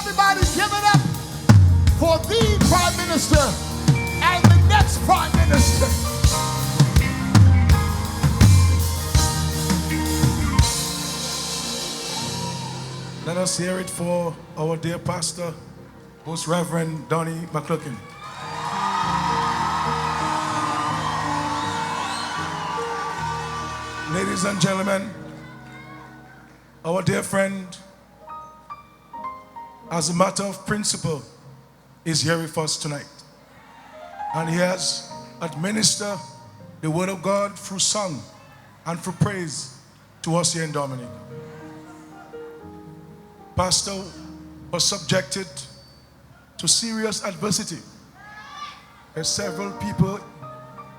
Everybody give it up for the Prime Minister and the next Prime Minister. Let us hear it for our dear pastor, Most Reverend Donnie McClurking. Ladies and gentlemen, our dear friend, as a matter of principle, is here with us tonight. And he has administered the word of God through song and through praise to us here in Dominica. Pastor was subjected to serious adversity as several people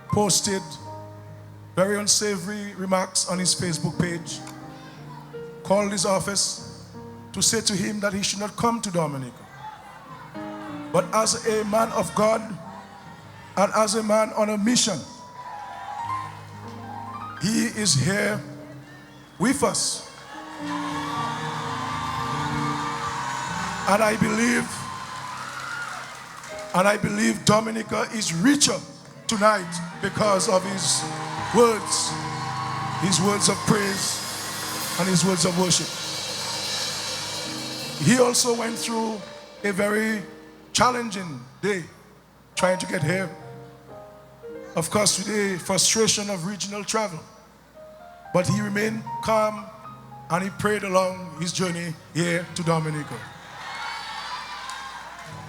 posted very unsavory remarks on his Facebook page, called his office to say to him that he should not come to Dominica. But as a man of God and as a man on a mission, he is here with us. And I believe Dominica is richer tonight because of his words of praise and his words of worship. He also went through a very challenging day trying to get here. Of course, with the frustration of regional travel. But he remained calm and he prayed along his journey here to Dominica.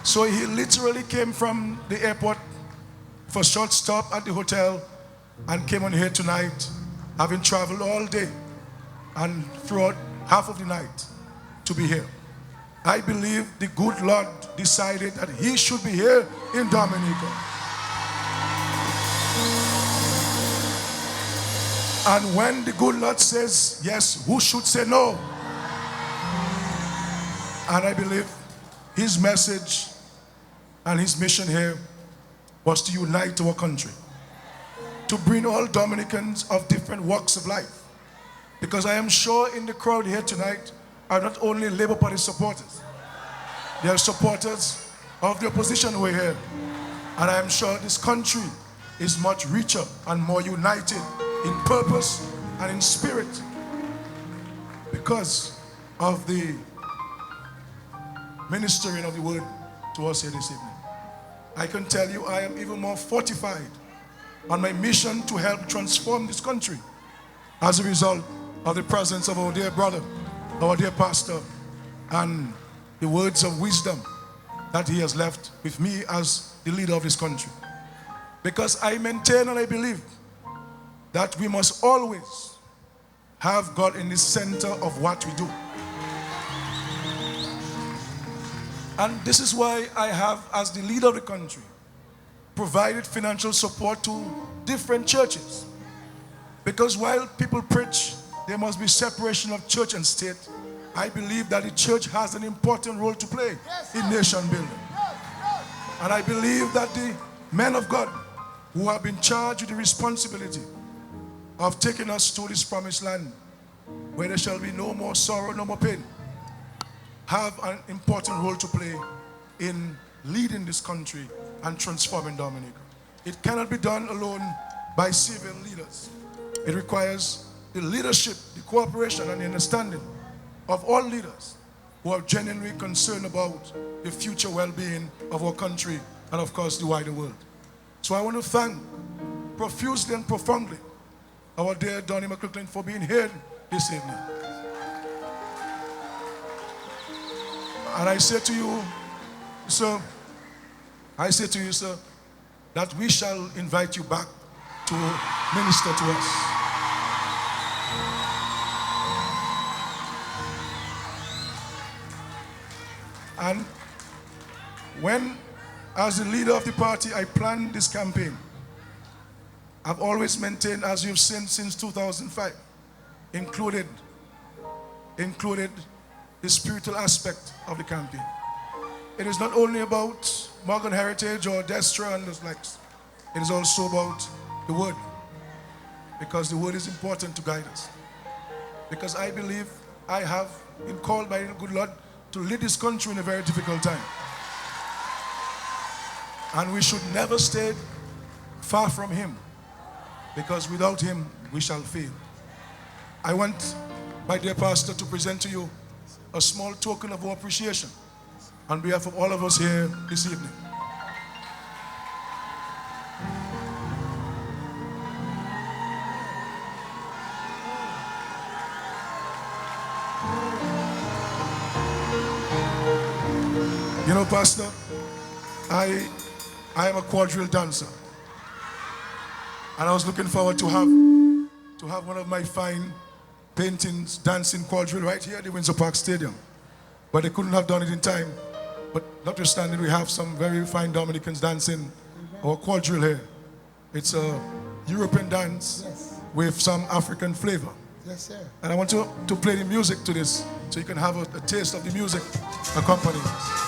So he literally came from the airport for a short stop at the hotel and came on here tonight, having traveled all day and throughout half of the night to be here. I believe the good Lord decided that he should be here in Dominica. And when the good Lord says yes, who should say no? And I believe his message and his mission here was to unite our country, to bring all Dominicans of different walks of life. Because I am sure in the crowd here tonight are not only Labour Party supporters, they are supporters of the opposition who are here. And I am sure this country is much richer and more united in purpose and in spirit because of the ministering of the word to us here this evening. I can tell you I am even more fortified on my mission to help transform this country as a result of the presence of our dear brother, our dear pastor, and the words of wisdom that he has left with me as the leader of this country. Because I maintain and I believe that we must always have God in the center of what we do. And this is why I have, as the leader of the country, provided financial support to different churches. Because while people preach there must be separation of church and state, I believe that the church has an important role to play in nation building. And I believe that the men of God who have been charged with the responsibility of taking us to this promised land where there shall be no more sorrow, no more pain, have an important role to play in leading this country and transforming Dominica. It cannot be done alone by civil leaders. It requires the leadership, the cooperation and the understanding of all leaders who are genuinely concerned about the future well-being of our country and of course the wider world. So I want to thank profusely and profoundly our dear Donnie McClurkin for being here this evening. And I say to you, sir, that we shall invite you back to minister to us. And when, as the leader of the party, I planned this campaign, I've always maintained, as you've seen since 2005, included the spiritual aspect of the campaign. It is not only about Morgan Heritage or Destra and those likes. It is also about the word, because the word is important to guide us. Because I believe I have been called by the good Lord to lead this country in a very difficult time. And we should never stay far from him, because without him, we shall fail. I want, my dear pastor, to present to you a small token of our appreciation on behalf of all of us here this evening. You know, Pastor, I am a quadrille dancer, and I was looking forward to have one of my fine paintings dancing quadrille right here at the Windsor Park Stadium, but they couldn't have done it in time. But notwithstanding, we have some very fine Dominicans dancing our quadrille here. It's a European dance with some African flavor. Yes, sir. And I want to play the music to this, so you can have a taste of the music accompanying us.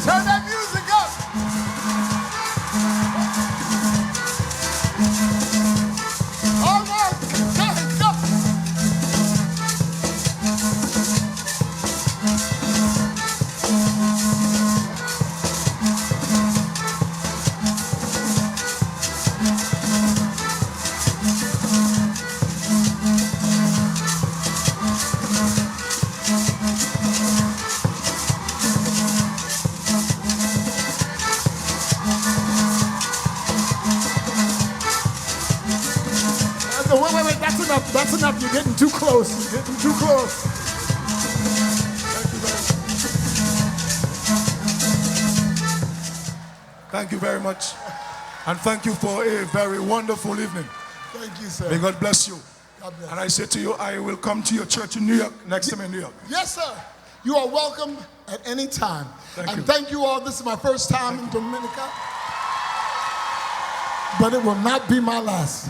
Turn that music up. All right, go ahead, go. Wait, that's enough. That's enough. You're getting too close. You're getting too close. Thank you very much. And thank you for a very wonderful evening. Thank you, sir. May God bless you. God bless. And I say to you, I will come to your church in New York next time in New York. Yes, sir. You are welcome at any time. Thank you. Thank you all. This is my first time in Dominica, but it will not be my last.